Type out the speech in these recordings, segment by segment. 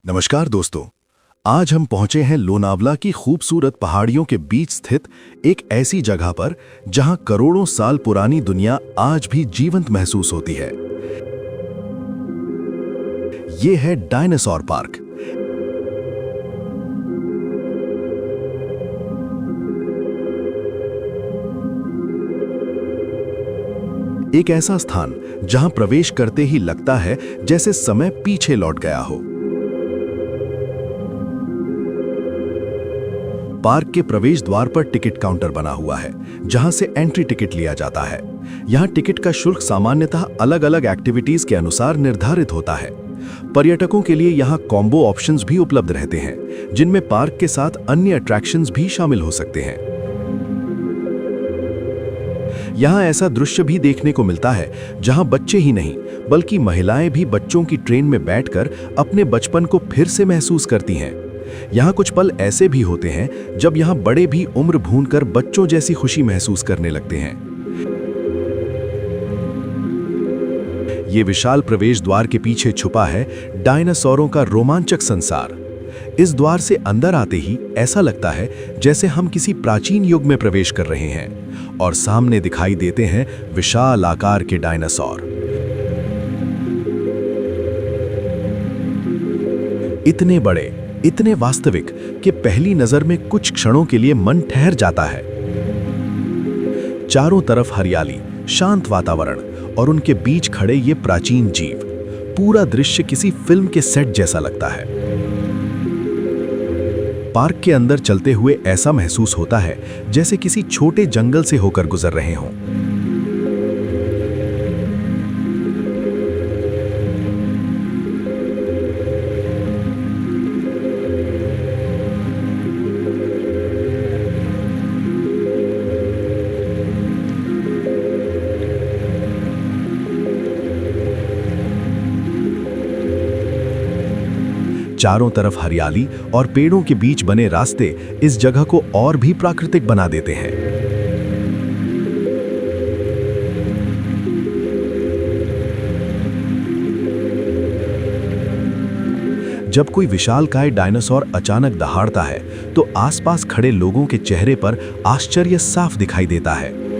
नमस्कार दोस्तों। आज हम पहुंचे हैं लोनावला की खूबसूरत पहाड़ियों के बीच स्थित एक ऐसी जगह पर जहां करोड़ों साल पुरानी दुनिया आज भी जीवंत महसूस होती है। ये है डायनासोर पार्क। एक ऐसा स्थान जहां प्रवेश करते ही लगता है जैसे समय पीछे लौट गया हो। पार्क के प्रवेश द्वार पर टिकट काउंटर बना हुआ है जहां से एंट्री टिकट लिया जाता है। यहां टिकट का शुल्क सामान्यतः अलग-अलग एक्टिविटीज के अनुसार निर्धारित होता है। पर्यटकों के लिए यहां कॉम्बो ऑप्शंस भी उपलब्ध रहते हैं जिनमें पार्क के साथ अन्य अट्रैक्शंस भी शामिल हो सकते हैं। यहां ऐसा दृश्य भी देखने को मिलता है जहां बच्चे ही नहीं बल्कि महिलाएं भी बच्चों की ट्रेन में बैठकर अपने बचपन को फिर से महसूस करती हैं। यहाँ कुछ पल ऐसे भी होते हैं जब यहाँ बड़े भी उम्र भूनकर बच्चों जैसी खुशी महसूस करने लगते हैं। ये विशाल प्रवेश द्वार के पीछे छुपा है डायनासोरों का रोमांचक संसार। इस द्वार से अंदर आते ही ऐसा लगता है जैसे हम किसी प्राचीन युग में प्रवेश कर रहे हैं और सामने दिखाई देते हैं विशाल आकार के डायनासोर। इतने बड़े, इतने वास्तविक कि पहली नजर में कुछ क्षणों के लिए मन ठहर जाता है। चारों तरफ हरियाली, शांत वातावरण और उनके बीच खड़े ये प्राचीन जीव। पूरा दृश्य किसी फिल्म के सेट जैसा लगता है। पार्क के अंदर चलते हुए ऐसा महसूस होता है जैसे किसी छोटे जंगल से होकर गुजर रहे हों। चारों तरफ हरियाली और पेड़ों के बीच बने रास्ते इस जगह को और भी प्राकृतिक बना देते हैं। जब कोई विशालकाय डायनासोर अचानक दहाड़ता है तो आसपास खड़े लोगों के चेहरे पर आश्चर्य साफ दिखाई देता है।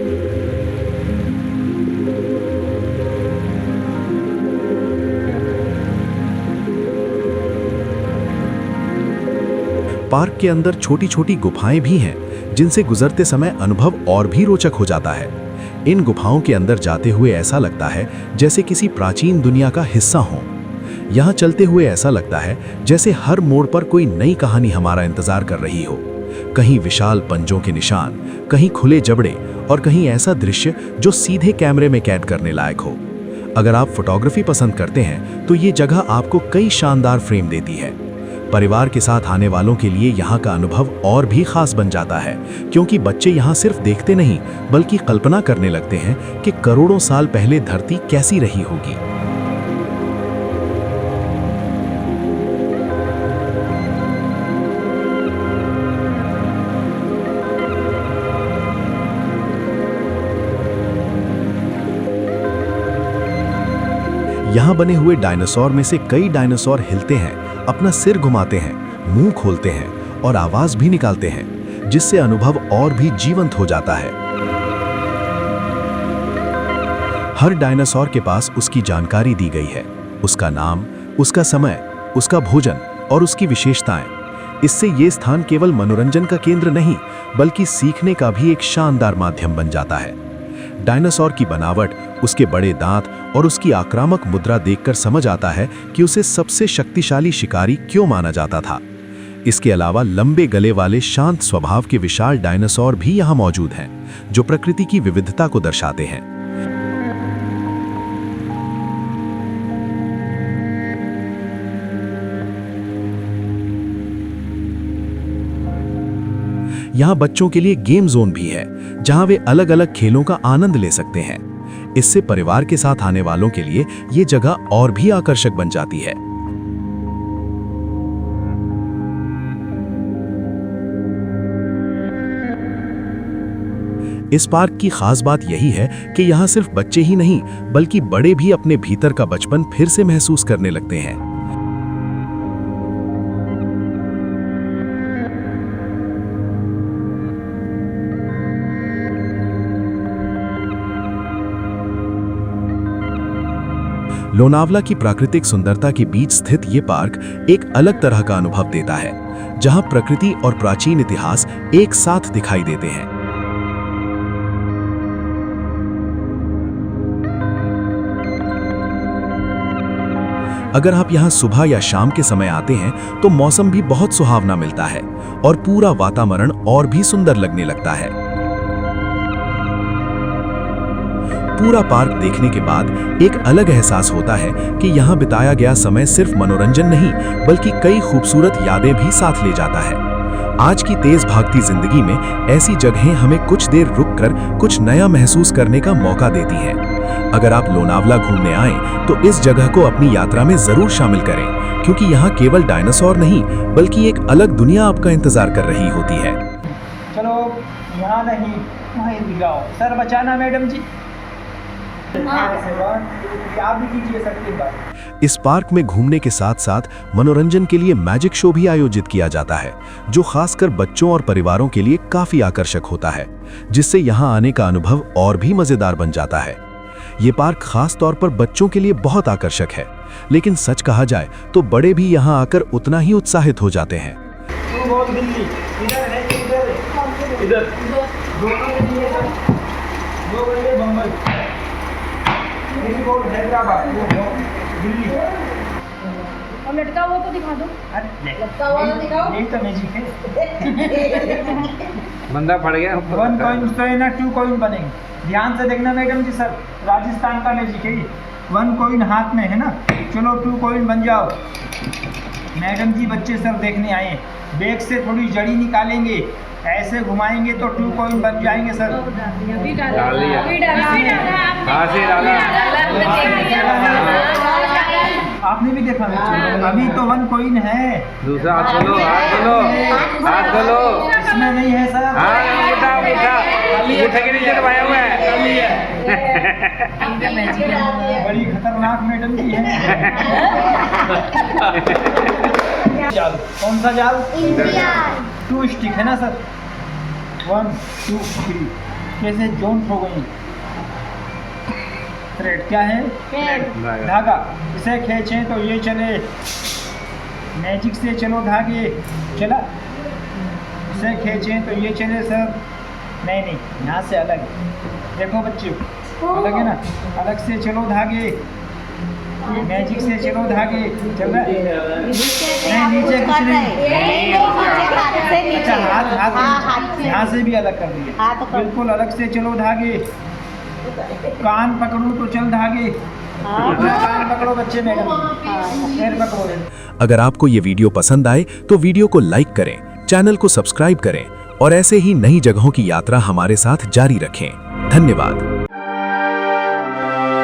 पार्क के अंदर छोटी छोटी गुफाएं भी हैं जिनसे गुजरते समय अनुभव और भी रोचक हो जाता है। इन गुफाओं के अंदर जाते हुए ऐसा लगता है जैसे किसी प्राचीन दुनिया का हिस्सा हो। यहाँ चलते हुए ऐसा लगता है जैसे हर मोड़ पर कोई नई कहानी हमारा इंतजार कर रही हो। कहीं विशाल पंजों के निशान, कहीं खुले जबड़े और कहीं ऐसा दृश्य जो सीधे कैमरे में कैद करने लायक हो। अगर आप फोटोग्राफी पसंद करते हैं तो ये जगह आपको कई शानदार फ्रेम देती है। परिवार के साथ आने वालों के लिए यहाँ का अनुभव और भी खास बन जाता है क्योंकि बच्चे यहाँ सिर्फ देखते नहीं बल्कि कल्पना करने लगते हैं कि करोड़ों साल पहले धरती कैसी रही होगी। यहाँ बने हुए डायनासोर में से कई डायनासोर हिलते हैं, अपना सिर घुमाते हैं, मुंह खोलते हैं और आवाज भी निकालते हैं जिससे अनुभव और भी जीवंत हो जाता है। हर डायनासोर के पास उसकी जानकारी दी गई है, उसका नाम, उसका समय, उसका भोजन और उसकी विशेषताएं। इससे ये स्थान केवल मनोरंजन का केंद्र नहीं बल्कि सीखने का भी एक शानदार माध्यम बन जाता है। डायनासोर की बनावट, उसके बड़े दांत और उसकी आक्रामक मुद्रा देखकर समझ आता है कि उसे सबसे शक्तिशाली शिकारी क्यों माना जाता था। इसके अलावा लंबे गले वाले शांत स्वभाव के विशाल डायनासोर भी यहाँ मौजूद हैं, जो प्रकृति की विविधता को दर्शाते हैं। यहाँ बच्चों के लिए गेम जोन भी है जहाँ वे अलग-अलग खेलों का आनंद ले सकते हैं। इससे परिवार के साथ आने वालों के लिए ये जगह और भी आकर्षक बन जाती है। इस पार्क की खास बात यही है कि यहाँ सिर्फ बच्चे ही नहीं बल्कि बड़े भी अपने भीतर का बचपन फिर से महसूस करने लगते हैं। लोनावला की प्राकृतिक सुंदरता के बीच स्थित ये पार्क एक अलग तरह का अनुभव देता है, जहां प्रकृति और प्राचीन इतिहास एक साथ दिखाई देते हैं। अगर आप यहाँ सुबह या शाम के समय आते हैं तो मौसम भी बहुत सुहावना मिलता है और पूरा वातावरण और भी सुंदर लगने लगता है। पूरा पार्क देखने के बाद एक अलग एहसास होता है कि यहाँ बिताया गया समय सिर्फ मनोरंजन नहीं, बल्कि कई खूबसूरत यादें भी साथ ले जाता है। आज की तेज भागती जिंदगी में ऐसी जगहें हमें कुछ देर रुककर कुछ नया महसूस करने का मौका देती हैं। अगर आप लोनावला घूमने आएं तो इस जगह को अपनी यात्रा में जरूर शामिल करें, क्योंकि यहाँ केवल डायनासोर नहीं बल्कि एक अलग दुनिया आपका इंतजार कर रही होती है। चलो यहाँ नहीं, वहीं दिखाओ सर, बचाना मैडम जी। आप भी कीजिए सर एक बार। इस पार्क में घूमने के साथ साथ मनोरंजन के लिए मैजिक शो भी आयोजित किया जाता है, जो खासकर बच्चों और परिवारों के लिए काफी आकर्षक होता है, जिससे यहाँ आने का अनुभव और भी मजेदार बन जाता है। ये पार्क खास तौर पर बच्चों के लिए बहुत आकर्षक है, लेकिन सच कहा जाए तो बड़े भी यहाँ आकर उतना ही उत्साहित हो जाते हैं। और लटका हुआ तो दिखा दो। लटका हुआ तो दिखाओ। यही तो मैजिक है। बंदा पड़ गया। 1 कॉइन तो है ना, 2 कॉइन बनेंगे। ध्यान से देखना मैडम जी, सर राजस्थान का मैजिक है ये। 1 कॉइन हाथ में है ना, चलो 2 कॉइन बन जाओ। मैडम जी बच्चे सब देखने आए, बैग से थोड़ी जड़ी निकालेंगे, ऐसे घुमाएंगे तो 2 कॉइन बन जाएंगे सर। आपने भी देखा अभी तो 1 कॉइन है। दूसरा हाथ खोलो, हाथ खोलो, हाथ खोलो। इसमें नहीं है सर। के नीचे दबाया हुआ है। बड़ी खतरनाक मैडम जी है। जाल, कौन सा जाल? 2 स्टिक है ना सर। 1 2 3 कैसे जॉइंट हो गई। थ्रेड क्या है? धागा। इसे खींचें तो ये चले, मैजिक से चलो धागे, चला। इसे खींचें तो ये चले सर। नहीं, यहाँ से अलग है। देखो बच्चे, अलग है ना, अलग से चलो धागे, मैजिक से चलो धागे, चल रहा है। नहीं नीचे कुछ नहीं। अच्छा हाथ यहाँ से भी अलग कर दिए, बिल्कुल अलग से चलो धागे। कान पकड़ो तो चल धागे, कान पकड़ो बच्चे, मैडम पैर पकड़ो। अगर आपको ये वीडियो पसंद आए तो वीडियो को लाइक करें, चैनल को सब्सक्राइब करें और ऐसे ही नई जगहों की यात्रा हमारे साथ जारी रखें। धन्यवाद।